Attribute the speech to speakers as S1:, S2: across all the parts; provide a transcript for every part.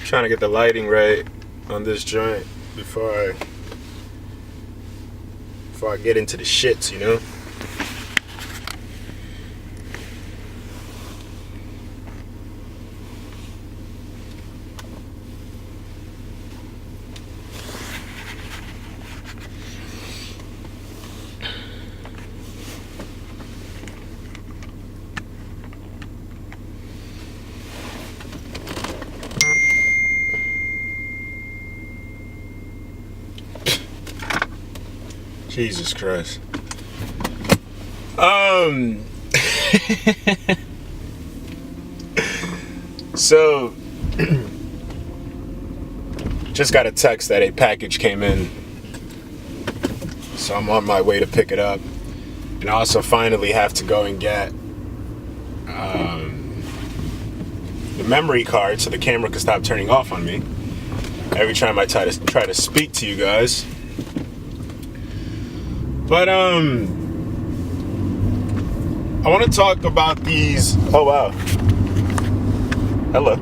S1: Trying to get the lighting right on this joint before I get into the shits, you know? Jesus Christ. So just got a text that a package came in, so I'm on my way to pick it up. And I also finally have to go and get the memory card so the camera can stop turning off on me every time I try to speak to you guys. But I want to talk about these. Oh wow. Hello.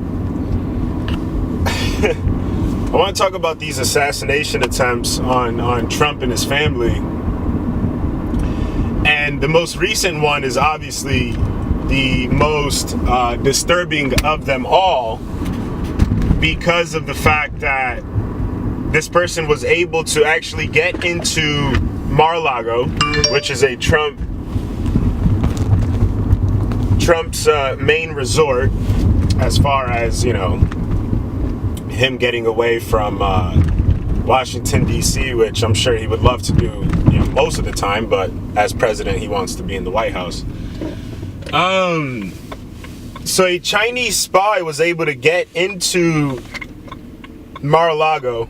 S1: I want to talk about these assassination attempts on Trump and his family. And the most recent one is obviously the most disturbing of them all, because of the fact that this person was able to actually get into Mara Lago, which is a Trump's main resort, as far as, you know, him getting away from Washington, D.C., which I'm sure he would love to do, you know, most of the time, but as president, he wants to be in the White House. So a Chinese spy was able to get into Mara Lago,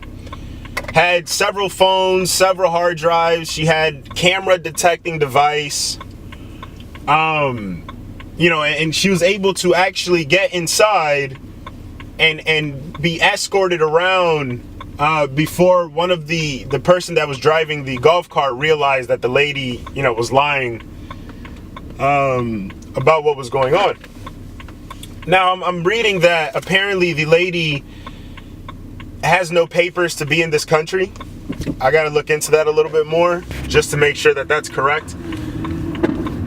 S1: had several phones, several hard drives. She had camera detecting device. You know, and she was able to actually get inside and be escorted around before one of the person that was driving the golf cart realized that the lady, you know, was lying about what was going on. Now, I'm reading that apparently the lady has no papers to be in this country. I got to look into that a little bit more just to make sure that that's correct.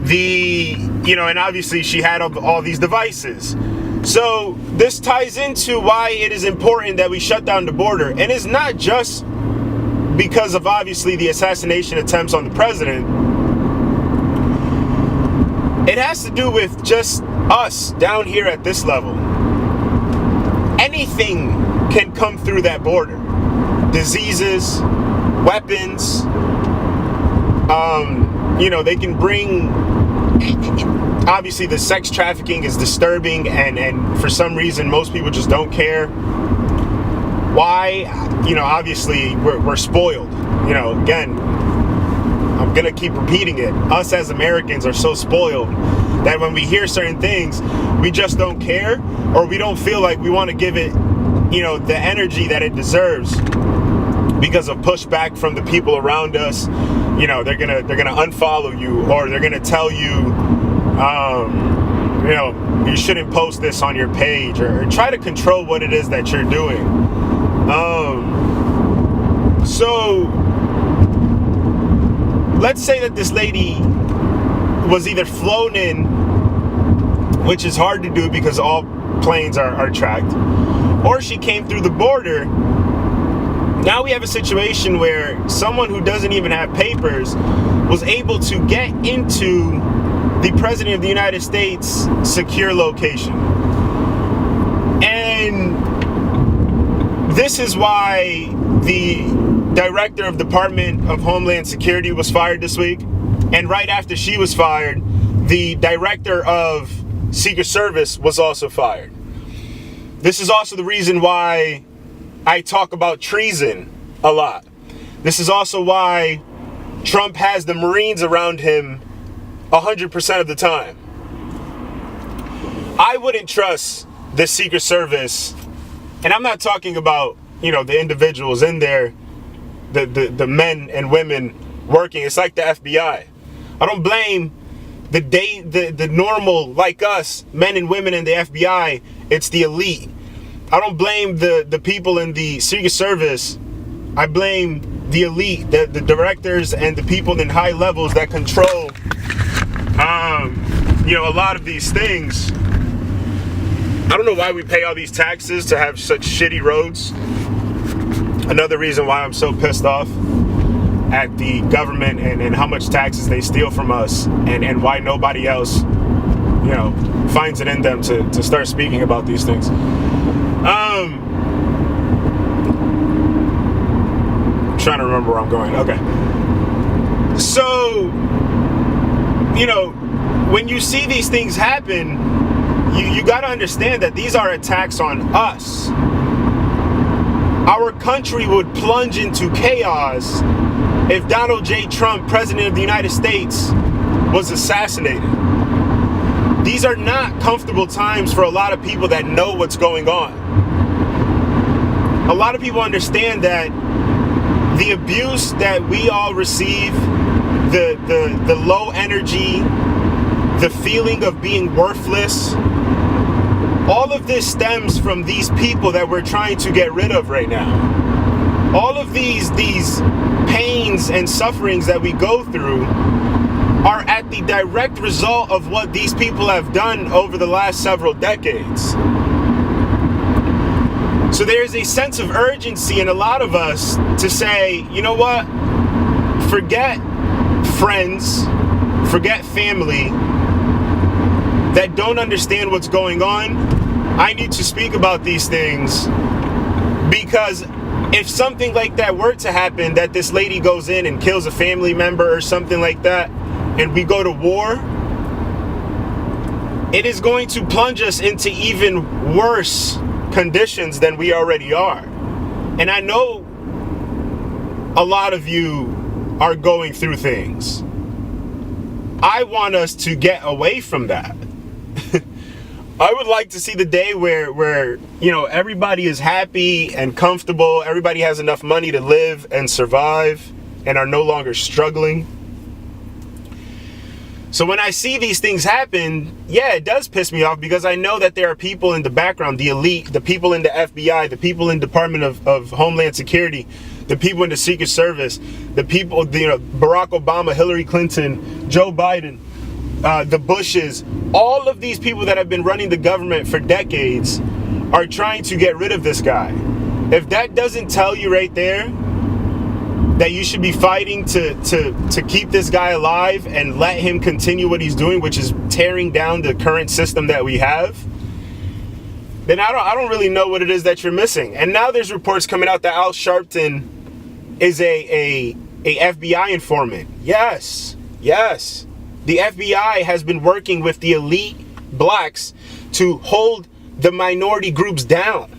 S1: You know, and obviously she had all these devices. So this ties into why it is important that we shut down the border. And it's not just because of obviously the assassination attempts on the president. It has to do with just us down here at this level. Anything can come through that border. Diseases, weapons, you know, they can bring, obviously the sex trafficking is disturbing, and for some reason most people just don't care. Why? You know, obviously we're spoiled. You know, again, I'm gonna keep repeating it. Us as Americans are so spoiled that when we hear certain things, we just don't care, or we don't feel like we want to give it, you know, the energy that it deserves because of pushback from the people around us. You know, they're gonna unfollow you, or they're gonna tell you, you know, you shouldn't post this on your page, or try to control what it is that you're doing. So let's say that this lady was either flown in, which is hard to do because all planes are tracked, or she came through the border. Now we have a situation where someone who doesn't even have papers was able to get into the President of the United States' secure location. And this is why the Director of Department of Homeland Security was fired this week. And right after she was fired, the Director of Secret Service was also fired. This is also the reason why I talk about treason a lot. This is also why Trump has the Marines around him 100% of the time. I wouldn't trust the Secret Service, and I'm not talking about, you know, the individuals in there, the men and women working. It's like the FBI. I don't blame the normal, like us, men and women in the FBI. It's the elite. I don't blame the people in the Secret Service. I blame the elite, the directors and the people in high levels that control, a lot of these things. I don't know why we pay all these taxes to have such shitty roads. Another reason why I'm so pissed off at the government and how much taxes they steal from us, and why nobody else, finds it in them to start speaking about these things. I'm trying to remember where I'm going. Okay. So, when you see these things happen, you got to understand that these are attacks on us. Our country would plunge into chaos if Donald J. Trump, President of the United States, was assassinated. These are not comfortable times for a lot of people that know what's going on. A lot of people understand that the abuse that we all receive, the low energy, the feeling of being worthless, all of this stems from these people that we're trying to get rid of right now. All of these pains and sufferings that we go through are at the direct result of what these people have done over the last several decades. So there's a sense of urgency in a lot of us to say, you know what? Forget friends, forget family that don't understand what's going on. I need to speak about these things, because if something like that were to happen, that this lady goes in and kills a family member or something like that, and we go to war, it is going to plunge us into even worse conditions than we already are. And I know a lot of you are going through things. I want us to get away from that. I would like to see the day where everybody is happy and comfortable, everybody has enough money to live and survive and are no longer struggling. So when I see these things happen, yeah, it does piss me off, because I know that there are people in the background, the elite, the people in the FBI, the people in Department of Homeland Security, the people in the Secret Service, the people, Barack Obama, Hillary Clinton, Joe Biden, the Bushes, all of these people that have been running the government for decades are trying to get rid of this guy. If that doesn't tell you right there that you should be fighting to keep this guy alive and let him continue what he's doing, which is tearing down the current system that we have, then I don't really know what it is that you're missing. And now there's reports coming out that Al Sharpton is a FBI informant. Yes. The FBI has been working with the elite blacks to hold the minority groups down,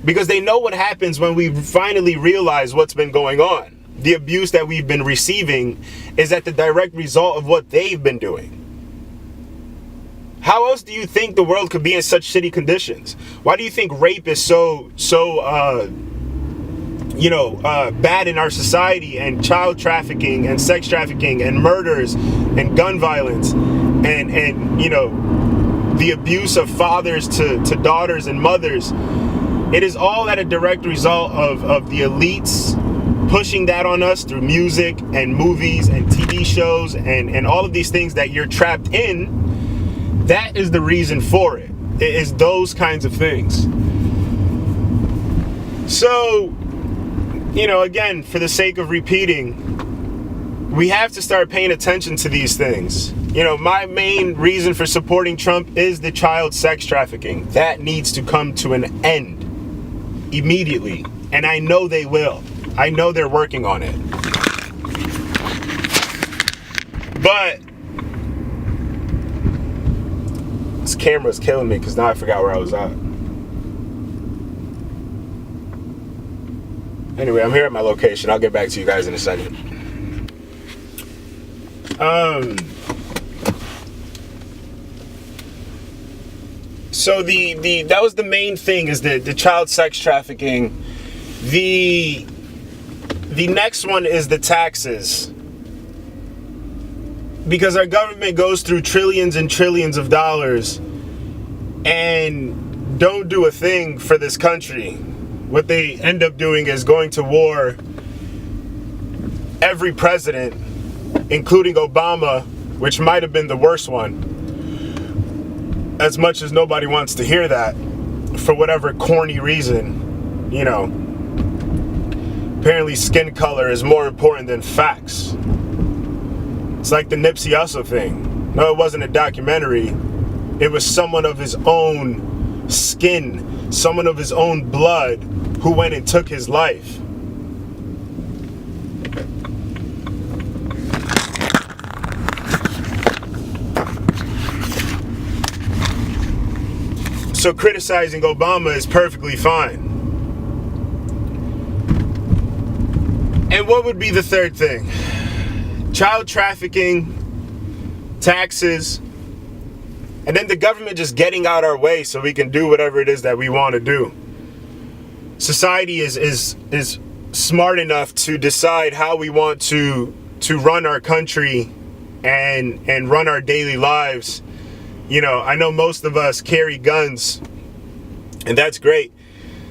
S1: because they know what happens when we finally realize what's been going on. The abuse that we've been receiving is at the direct result of what they've been doing. How else do you think the world could be in such shitty conditions? Why do you think rape is so bad in our society, and child trafficking and sex trafficking and murders and gun violence and the abuse of fathers to daughters and mothers? It is all at a direct result of the elites pushing that on us through music and movies and TV shows and all of these things that you're trapped in. That is the reason for it. It is those kinds of things. So, again, for the sake of repeating, we have to start paying attention to these things. My main reason for supporting Trump is the child sex trafficking. That needs to come to an end immediately. And I know they will. I know they're working on it. But this camera's killing me, because now I forgot where I was at. Anyway, I'm here at my location. I'll get back to you guys in a second. So that was the main thing, is the child sex trafficking. The next one is the taxes. Because our government goes through trillions and trillions of dollars and don't do a thing for this country. What they end up doing is going to war. Every president, including Obama, which might have been the worst one, as much as nobody wants to hear that, for whatever corny reason, you know, apparently skin color is more important than facts. It's like the Nipsey Hussle thing. No, it wasn't a documentary. It was someone of his own skin, someone of his own blood who went and took his life. So criticizing Obama is perfectly fine. And what would be the third thing? Child trafficking, taxes, and then the government just getting out our way so we can do whatever it is that we want to do. Society is smart enough to decide how we want to run our country and run our daily lives. You know, I know most of us carry guns, and that's great.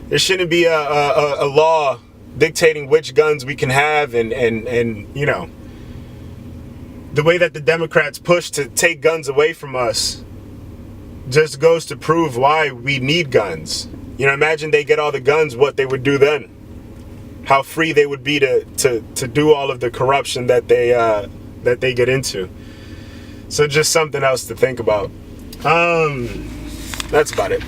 S1: There shouldn't be a law dictating which guns we can have, and you know, the way that the Democrats push to take guns away from us just goes to prove why we need guns. You know, imagine they get all the guns, what they would do then. How free they would be to do all of the corruption that they get into. So just something else to think about. That's about it.